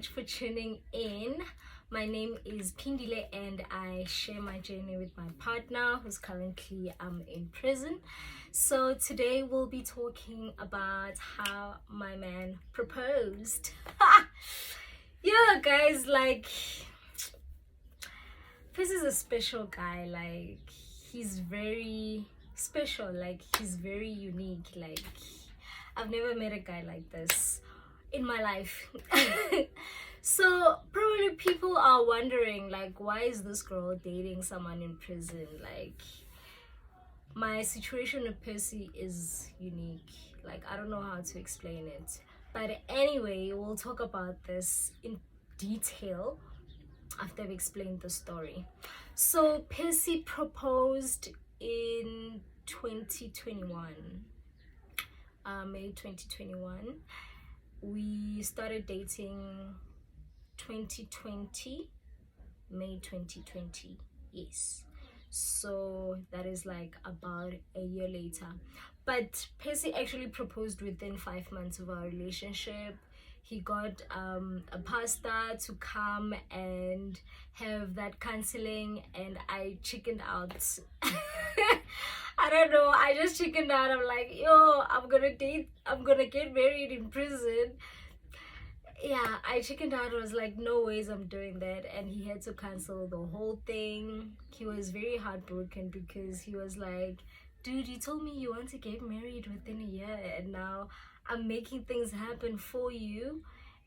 much for tuning in. My name is Pindile and I share my journey with my partner who's currently in prison. So today we'll be talking about how my man proposed. Yeah, guys, like, this is a special guy. Like, he's very special. Like, he's very unique. Like, I've never met a guy like this in my life. So probably people are wondering, like, why is this girl dating someone in prison? Like, my situation with Percy is unique. Like, I don't know how to explain it, but anyway, we'll talk about this in detail after I've explained the story. So Percy proposed in 2021, May 2021. We started dating 2020, May 2020. Yes, so that is like about a year later. But Percy actually proposed within 5 months of our relationship. He got a pastor to come and have that counseling, and I chickened out. I don't know, I just chickened out. I'm like, yo, I'm gonna get married in prison. Yeah, I chickened out. I was like, no ways I'm doing that. And he had to cancel the whole thing. He was very heartbroken because he was like, dude, you told me you want to get married within a year, and now I'm making things happen for you.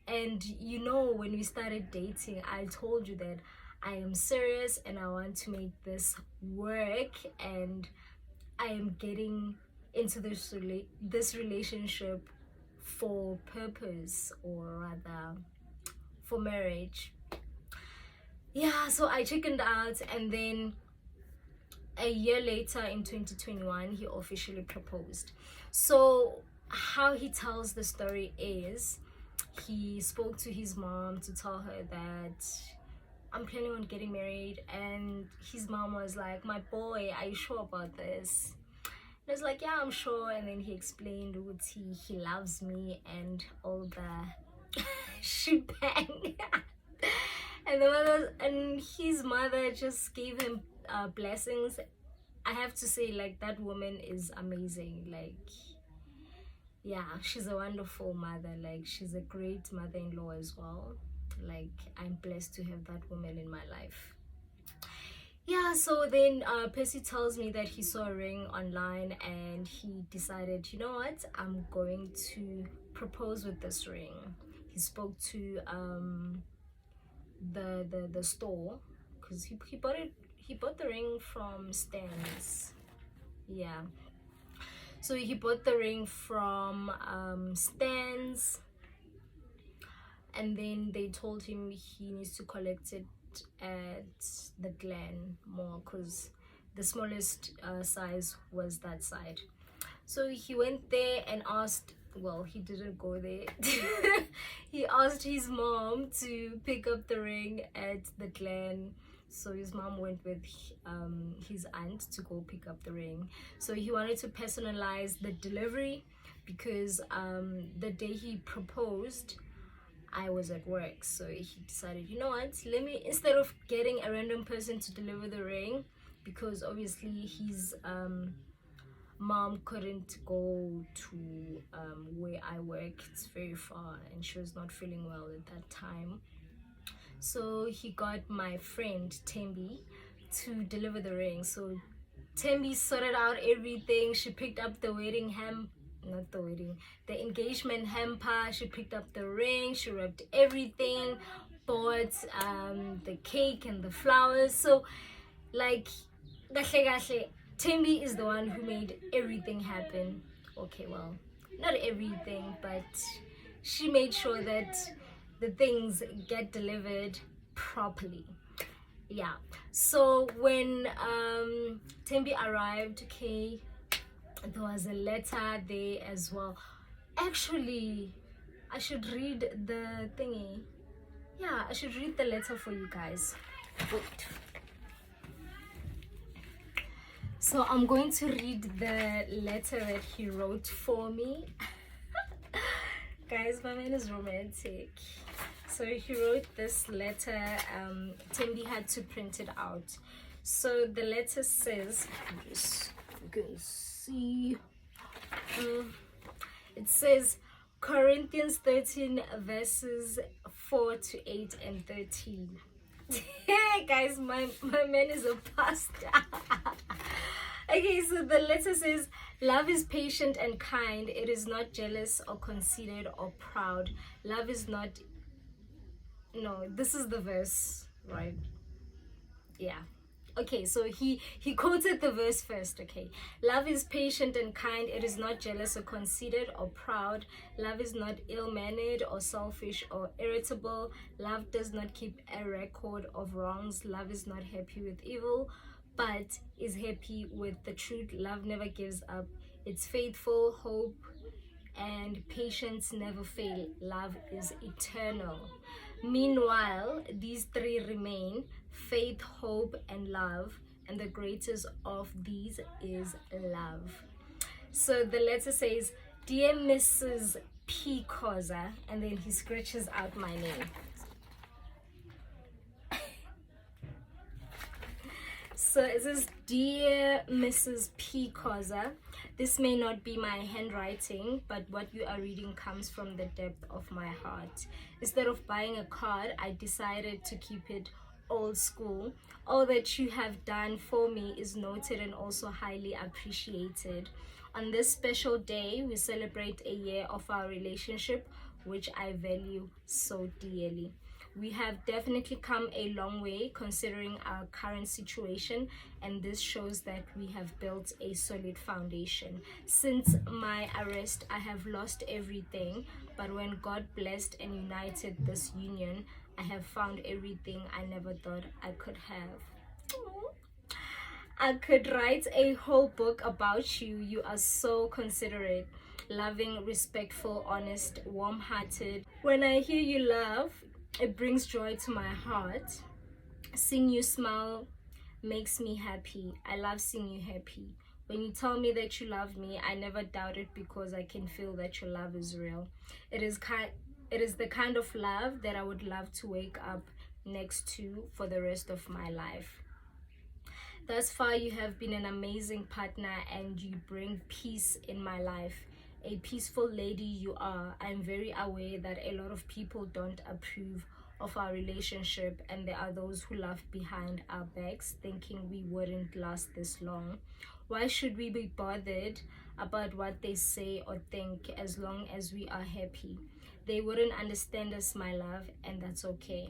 And you know, when we started dating, I told you that I am serious and I want to make this work, and I am getting into this relationship for purpose, or rather for marriage. Yeah, so I chickened out, and then a year later in 2021 he officially proposed. So how he tells the story is, he spoke to his mom to tell her that I'm planning on getting married, and his mom was like, my boy, are you sure about this? I was like, yeah, I'm sure. And then he explained what he loves me and all the shebang. And his mother just gave him blessings. I have to say, like, that woman is amazing. Like, yeah, she's a wonderful mother. Like, she's a great mother-in-law as well. Like, I'm blessed to have that woman in my life. Yeah, so then Percy tells me that he saw a ring online and he decided, you know what, I'm going to propose with this ring. He spoke to the store, because he bought the ring from Stan's. Yeah, so he bought the ring from Stan's, and then they told him he needs to collect it at the Glen Mall, because the smallest size was that side. So he went there and asked, well, he didn't go there. He asked his mom to pick up the ring at the Glen. So his mom went with his aunt to go pick up the ring. So he wanted to personalize the delivery, because the day he proposed, I was at work. So he decided, you know what, let me, instead of getting a random person to deliver the ring, because obviously his mom couldn't go to where I work, it's very far, and she was not feeling well at that time. So he got my friend Tembi to deliver the ring. So Tembi sorted out everything. She picked up the the engagement hamper. She picked up the ring, she wrapped everything, bought the cake and the flowers. So, like, Tembi is the one who made everything happen. Okay, well, not everything, but she made sure that the things get delivered properly. Yeah, so when Tembi arrived, okay, there was a letter there as well. Actually, I should read the thingy. Yeah, I should read the letter for you guys. Wait. So I'm going to read the letter that he wrote for me. Guys, my man is romantic. So he wrote this letter. Timby had to print it out. So the letter says, just you can see, it says Corinthians 13 verses 4 to 8 and 13. Hey guys, my man is a pastor. Okay, so the letter says, love is patient and kind. It is not jealous or conceited or proud. Love is not... No, this is the verse, right? Yeah. Okay, so he quoted the verse first. Okay, love is patient and kind. It is not jealous or conceited or proud. Love is not ill-mannered or selfish or irritable. Love does not keep a record of wrongs. Love is not happy with evil, but is happy with the truth. Love never gives up. It's faithful. Hope and patience never fail. Love is eternal. Meanwhile, these three remain: faith, hope, and love. And the greatest of these is love. So the letter says, Dear Mrs. P. Koza, and then he scratches out my name. So it says, Dear Mrs. P. Koza, this may not be my handwriting, but what you are reading comes from the depth of my heart. Instead of buying a card, I decided to keep it old school. All that you have done for me is noted and also highly appreciated. On this special day, we celebrate a year of our relationship, which I value so dearly. We have definitely come a long way considering our current situation, and this shows that we have built a solid foundation. Since my arrest, I have lost everything, but when God blessed and united this union, I have found everything I never thought I could have. Aww. I could write a whole book about you. You are so considerate, loving, respectful, honest, warm-hearted. When I hear you laugh, it brings joy to my heart. Seeing you smile makes me happy. I love seeing you happy. When you tell me that you love me, I never doubt it because I can feel that your love is real. It is the kind of love that I would love to wake up next to for the rest of my life. Thus far, you have been an amazing partner and you bring peace in my life. A peaceful lady you are. I'm very aware that a lot of people don't approve of our relationship, and there are those who laugh behind our backs thinking we wouldn't last this long. Why should we be bothered about what they say or think as long as we are happy? They wouldn't understand us, my love, and that's okay.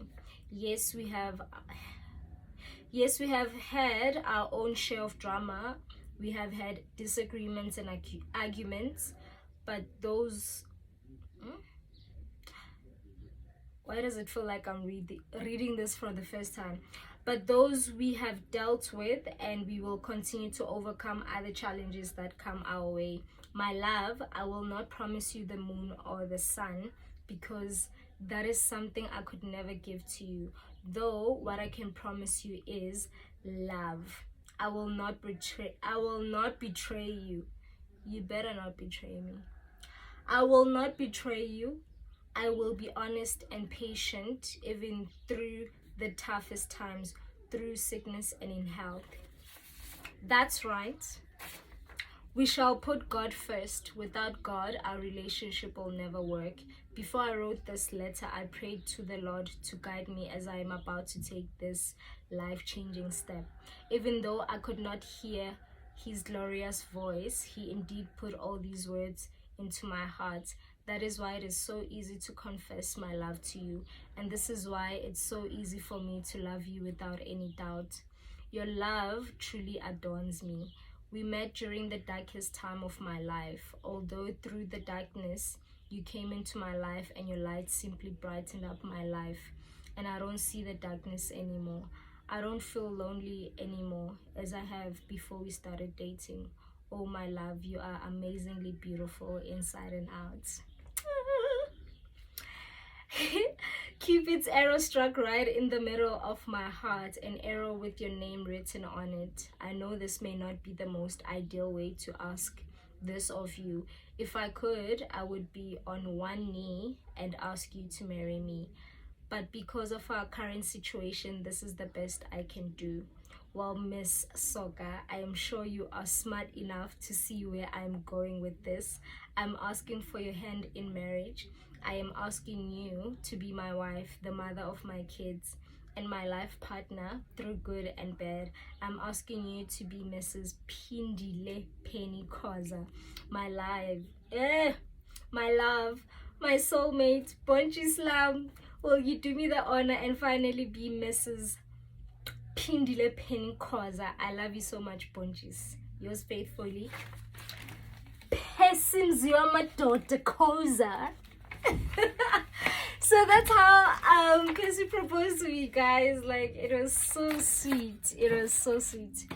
Yes, we have had our own share of drama. We have had disagreements and arguments, but those... Why does it feel like I'm reading this for the first time? But those we have dealt with, and we will continue to overcome other challenges that come our way. My love, I will not promise you the moon or the sun, because that is something I could never give to you. Though what I can promise you is love. I will not betray you. You better not betray me. I will not betray you. I will be honest and patient even through the toughest times, through sickness and in health. That's right. We shall put God first. Without God, our relationship will never work. Before I wrote this letter, I prayed to the Lord to guide me as I am about to take this life-changing step. Even though I could not hear his glorious voice, he indeed put all these words into my heart. That is why it is so easy to confess my love to you, and this is why it's so easy for me to love you without any doubt. Your love truly adorns me. We met during the darkest time of my life, although through the darkness you came into my life and your light simply brightened up my life, and I don't see the darkness anymore. I don't feel lonely anymore as I have before we started dating. Oh my love, you are amazingly beautiful inside and out. Cupid's arrow struck right in the middle of my heart, an arrow with your name written on it. I know this may not be the most ideal way to ask this of you. If I could, I would be on one knee and ask you to marry me. But because of our current situation, this is the best I can do. Well, Miss Soga, I am sure you are smart enough to see where I'm going with this. I'm asking for your hand in marriage. I am asking you to be my wife, the mother of my kids, and my life partner through good and bad. I'm asking you to be Mrs. Pindile Penny Khoza, my life, my love, my soulmate, Bonchislam. Will you do me the honor and finally be Mrs. Pindile Penny Khoza? I love you so much, Bonchis. Yours faithfully, Pesimziwa Madoda Khoza. So that's how Percy proposed to me, guys. Like, it was so sweet. It was so sweet.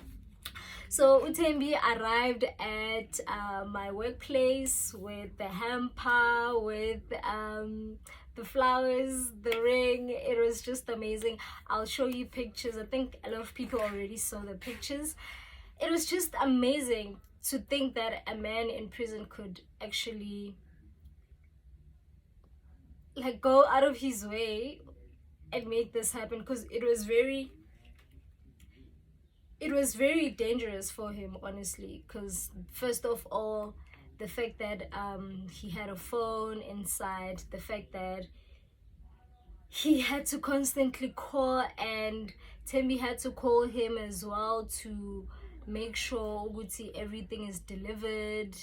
So Utembi arrived at my workplace with the hamper, with the flowers, the ring. It was just amazing. I'll show you pictures. I think a lot of people already saw the pictures. It was just amazing to think that a man in prison could actually like go out of his way and make this happen, because it was very dangerous for him, honestly. Because first of all, the fact that he had a phone inside, the fact that he had to constantly call, and Tembi had to call him as well to make sure Uguti everything is delivered,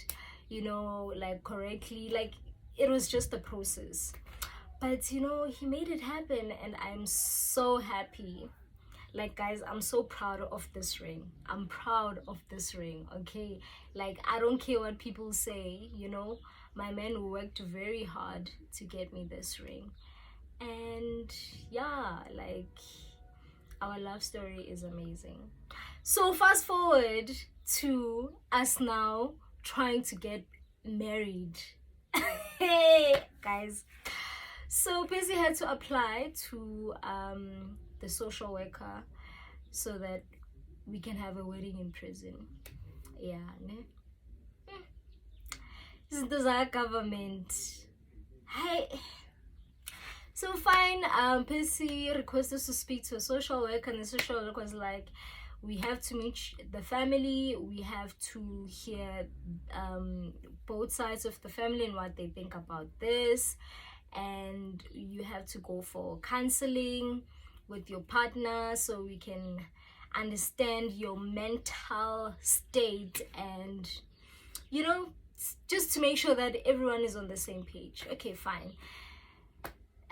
you know, like correctly. Like, it was just a process, but you know, he made it happen, and I'm so happy. Like, guys, I'm so proud of this ring. I'm proud of this ring, okay? Like, I don't care what people say, you know. My man worked very hard to get me this ring. And yeah, like, our love story is amazing. So fast forward to us now trying to get married. Hey, guys. So Percy had to apply to the social worker so that we can have a wedding in prison. Yeah, ne? Izinto zaka government. Hey. So fine, Percy requested to speak to a social worker, and the social worker was like, we have to meet the family, we have to hear both sides of the family and what they think about this, and you have to go for counseling with your partner so we can understand your mental state, and you know, just to make sure that everyone is on the same page. Okay, fine.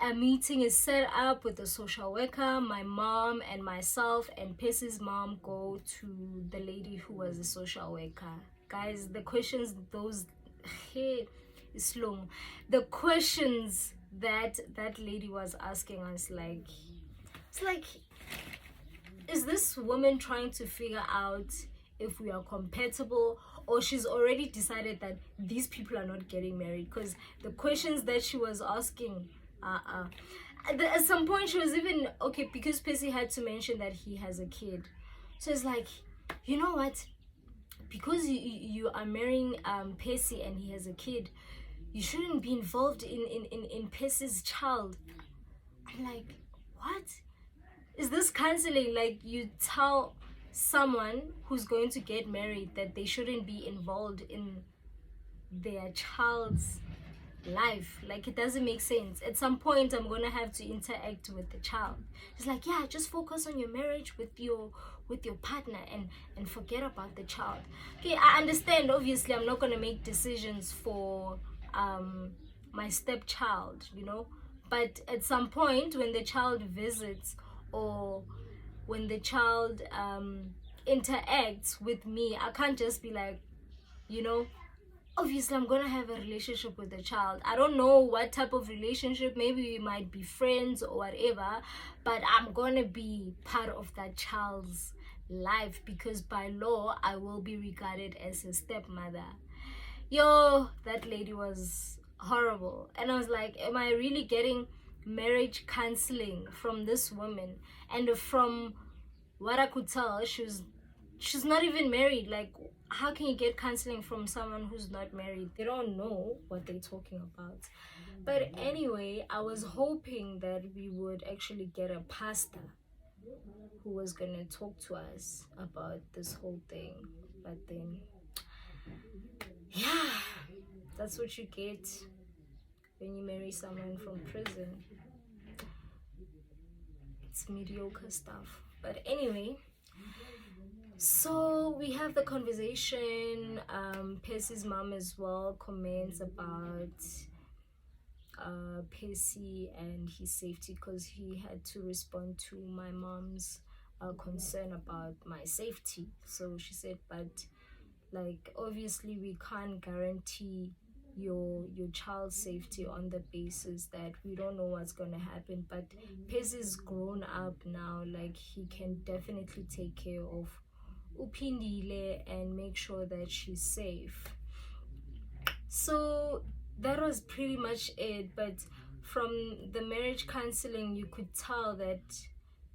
A meeting is set up with the social worker. My mom and myself and Percy's mom go to the lady who was a social worker. Guys, the questions, those, hey, it's long. The questions that lady was asking us, like, it's like, is this woman trying to figure out if we are compatible, or she's already decided that these people are not getting married? Because the questions that she was asking, at some point she was even, okay, because Percy had to mention that he has a kid, so it's like, you know what, because you are marrying Percy and he has a kid, you shouldn't be involved in Percy's child. I'm like, what is this counseling? Like, you tell someone who's going to get married that they shouldn't be involved in their child's life. Like, it doesn't make sense. At some point I'm gonna have to interact with the child. It's like, yeah, just focus on your marriage with your partner and forget about the child. Okay, I understand, obviously I'm not gonna make decisions for my stepchild, you know, but at some point when the child visits, or when the child interacts with me, I can't just be like, you know, obviously I'm gonna have a relationship with the child. I don't know what type of relationship, maybe we might be friends or whatever, but I'm gonna be part of that child's life, because by law I will be regarded as a stepmother. Yo, that lady was horrible, and I was like, am I really getting marriage counseling from this woman? And from what I could tell, she was she's not even married. Like, how can you get counseling from someone who's not married? They don't know what they're talking about. But anyway, I was hoping that we would actually get a pastor who was gonna talk to us about this whole thing. But then, yeah, that's what you get when you marry someone from prison. It's mediocre stuff. But anyway, so we have the conversation. Percy's mom as well comments about Percy and his safety, because he had to respond to my mom's concern about my safety. So she said, but like, obviously we can't guarantee your child's safety on the basis that we don't know what's gonna happen. But Percy's grown up now, like he can definitely take care of Upindile and make sure that she's safe. So that was pretty much it. But from the marriage counseling, you could tell that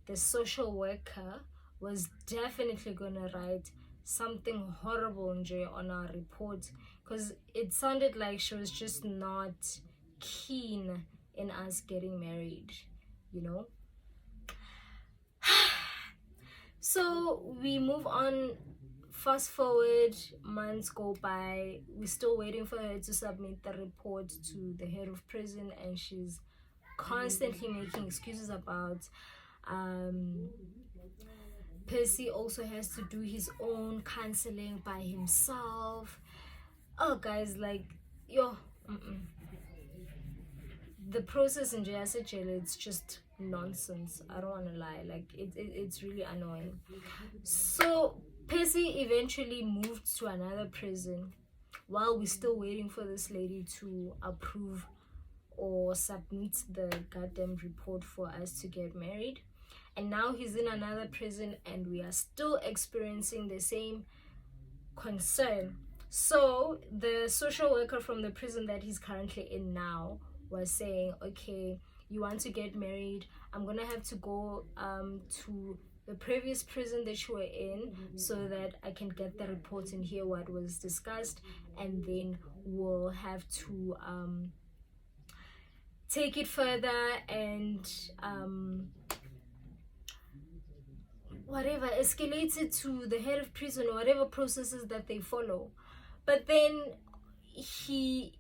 the social worker was definitely gonna write something horrible on our report, because it sounded like she was just not keen in us getting married, you know. So we move on. Fast forward, months go by. We're still waiting for her to submit the report to the head of prison, and she's constantly making excuses about Percy also has to do his own counseling by himself. Oh guys, like, yo, the process in JSA jail, it's just nonsense. I don't want to lie, like it's really annoying. So Percy eventually moved to another prison while we're still waiting for this lady to approve or submit the goddamn report for us to get married. And now he's in another prison and we are still experiencing the same concern. So the social worker from the prison that he's currently in now was saying, okay, you want to get married, I'm gonna have to go to the previous prison that you were in so that I can get the report and hear what was discussed, and then we'll have to take it further and whatever, escalate it to the head of prison or whatever processes that they follow. But then he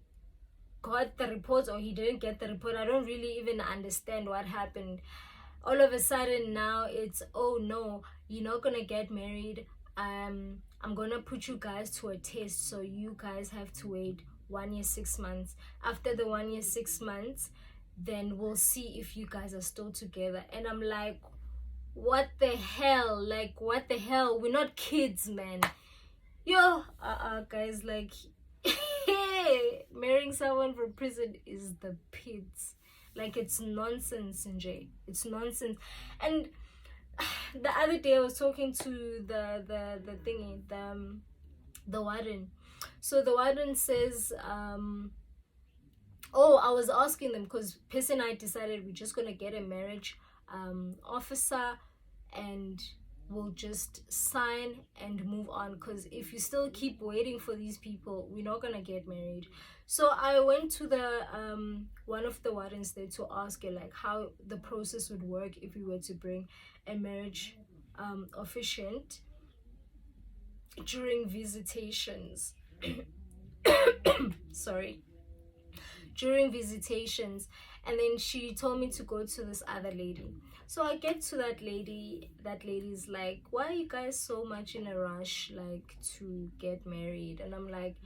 got the report, or he didn't get the report. I don't really even understand what happened. All of a sudden now it's, oh no, you're not gonna get married. I'm gonna put you guys to a test, so you guys have to wait 1 year 6 months. After the 1 year 6 months, then we'll see if you guys are still together. And I'm like, what the hell? Like, what the hell? We're not kids, man. Yo, guys, like, marrying someone from prison is the pits. Like, it's nonsense, NJ. It's nonsense. And the other day I was talking to the thingy, the warden. So the warden says, oh, I was asking them, because Piss and I decided we're just gonna get a marriage officer and we'll just sign and move on, because if you still keep waiting for these people, we're not gonna get married. So I went to the one of the wardens there to ask her like how the process would work if we were to bring a marriage officiant during visitations. Sorry, during visitations. And then she told me to go to this other lady. So I get to that lady. That lady's like, why are you guys so much in a rush, like, to get married? And I'm like,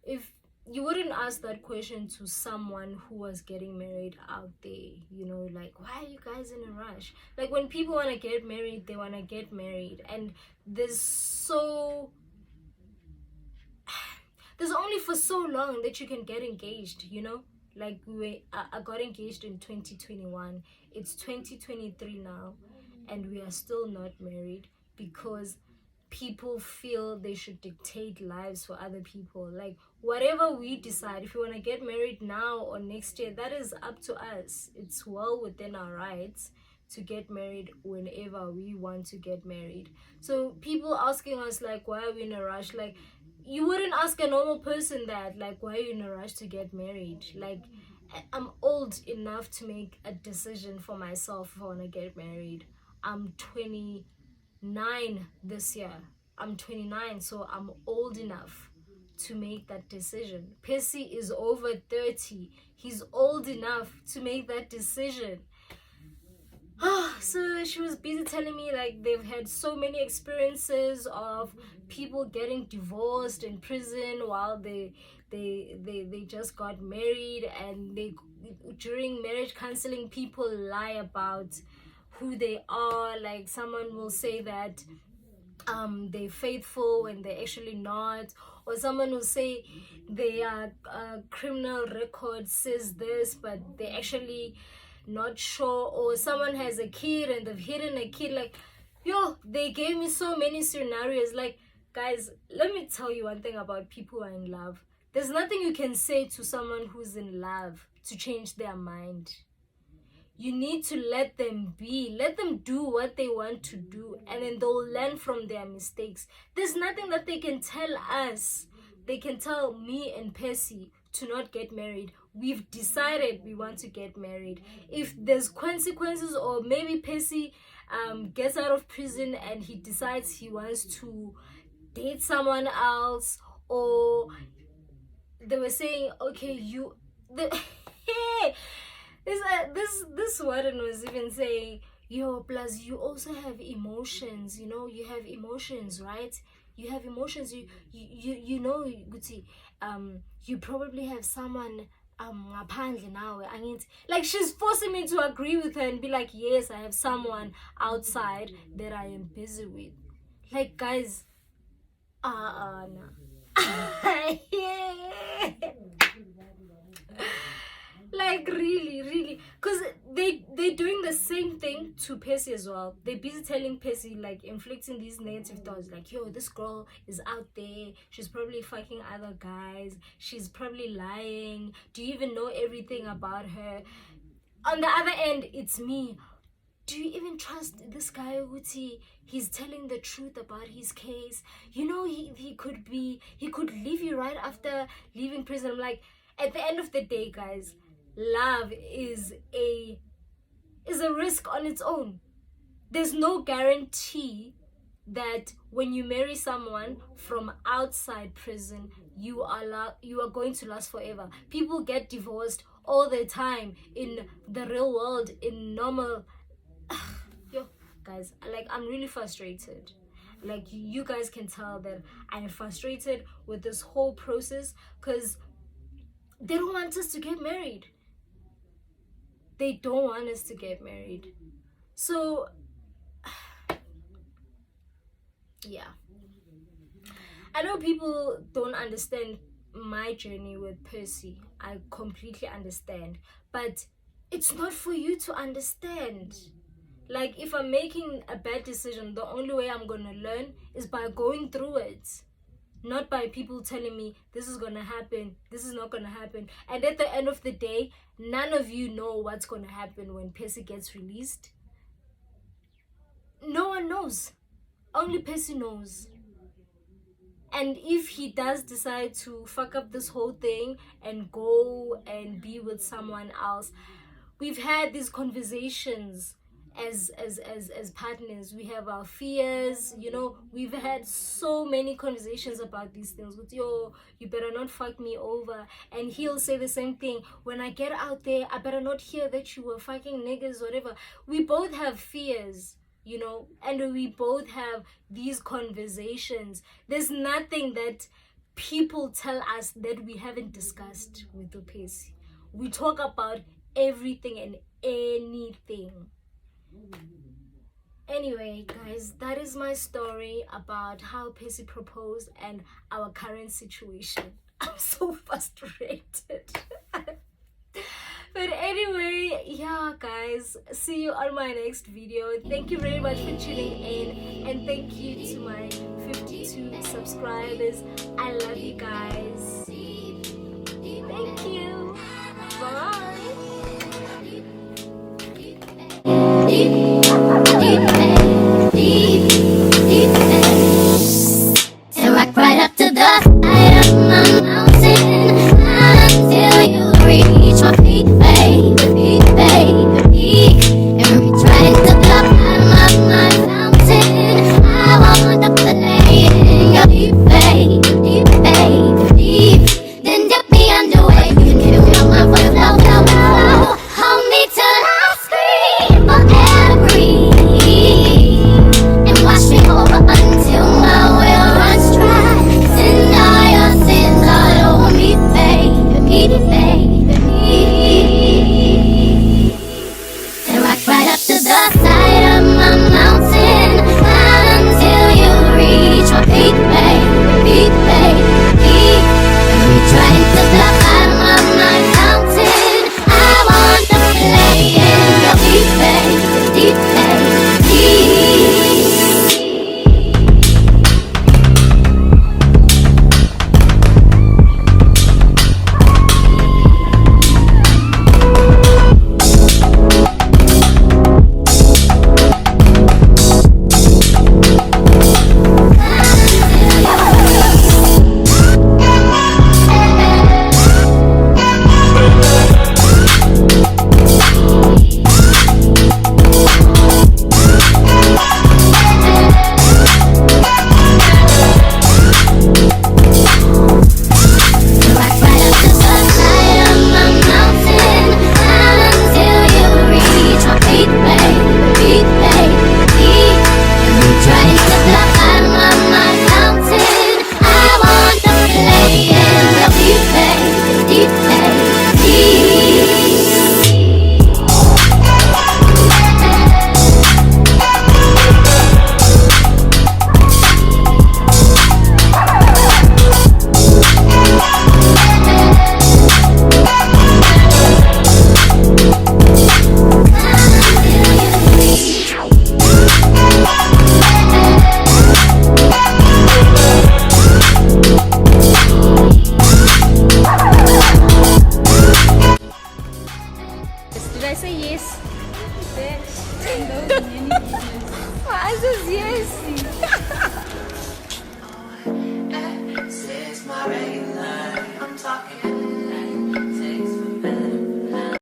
if you wouldn't ask that question to someone who was getting married out there, you know, like, why are you guys in a rush? Like, when people want to get married, they want to get married. And there's only for so long that you can get engaged, you know. Like, I got engaged in 2021. It's 2023 now, and we are still not married because people feel they should dictate lives for other people. Like, whatever we decide, if we want to get married now or next year, that is up to us. It's well within our rights to get married whenever we want to get married. So people asking us like, why are we in a rush? Like, you wouldn't ask a normal person that, like, why are you in a rush to get married? Like, I'm old enough to make a decision for myself if I want to get married. I'm 29 this year. I'm 29, so I'm old enough to make that decision. Percy is over 30. He's old enough to make that decision. So she was busy telling me like they've had so many experiences of people getting divorced in prison while they just got married, and they, during marriage counseling, people lie about who they are. Like, someone will say that they're faithful when they're actually not, or someone will say their criminal record says this but they're actually not sure, or someone has a kid and they've hidden a kid. Like, yo, they gave me so many scenarios. Like, guys, let me tell you one thing about people who are in love. There's nothing you can say to someone who's in love to change their mind. You need to let them be, let them do what they want to do, and then they'll learn from their mistakes. There's nothing that they can tell us. They can tell me and Percy to not get married. We've decided we want to get married. If there's consequences, or maybe Percy gets out of prison and he decides he wants to date someone else, or they were saying, okay, this warden was even saying, yo, plus you also have emotions, you know, you have emotions, right? You have emotions. You know, Guti, you probably have someone ngaphandle nawe. I mean, like, she's forcing me to agree with her and be like, yes, I have someone outside that I am busy with. Like, guys, no. Like, really, because they're doing the same thing to Percy as well. They're busy telling Percy, like, inflicting these negative thoughts, like, yo, this girl is out there, she's probably fucking other guys, she's probably lying, do you even know everything about her? On the other end, it's me. Do you even trust this guy, Uti? He's telling the truth about his case. You know, he could leave you right after leaving prison. I'm like, at the end of the day, guys, love is a risk on its own. There's no guarantee that when you marry someone from outside prison, you are going to last forever. People get divorced all the time in the real world, in normal. Yo, guys, like, I'm really frustrated. Like, you guys can tell that I'm frustrated with this whole process, because they don't want us to get married. They don't want us to get married. So, yeah. I know people don't understand my journey with Percy. I completely understand. But it's not for you to understand. Like, if I'm making a bad decision, the only way I'm going to learn is by going through it. Not by people telling me this is going to happen, this is not going to happen. And at the end of the day, none of you know what's going to happen when Percy gets released. No one knows. Only Percy knows. And if he does decide to fuck up this whole thing and go and be with someone else, we've had these conversations as partners. We have our fears, you know. We've had so many conversations about these things with, yo, you better not fuck me over. And he'll say the same thing, when I get out there, I better not hear that you were fucking niggas, whatever. We both have fears, you know, and we both have these conversations. There's nothing that people tell us that we haven't discussed with the Percy. We talk about everything and anything. Anyway, guys, that is my story about how Percy proposed and our current situation. I'm so frustrated. But anyway, yeah, guys, see you on my next video. Thank you very much for tuning in, and thank you to my 52 subscribers. I love you guys. Thank you. Bye. answer is yes.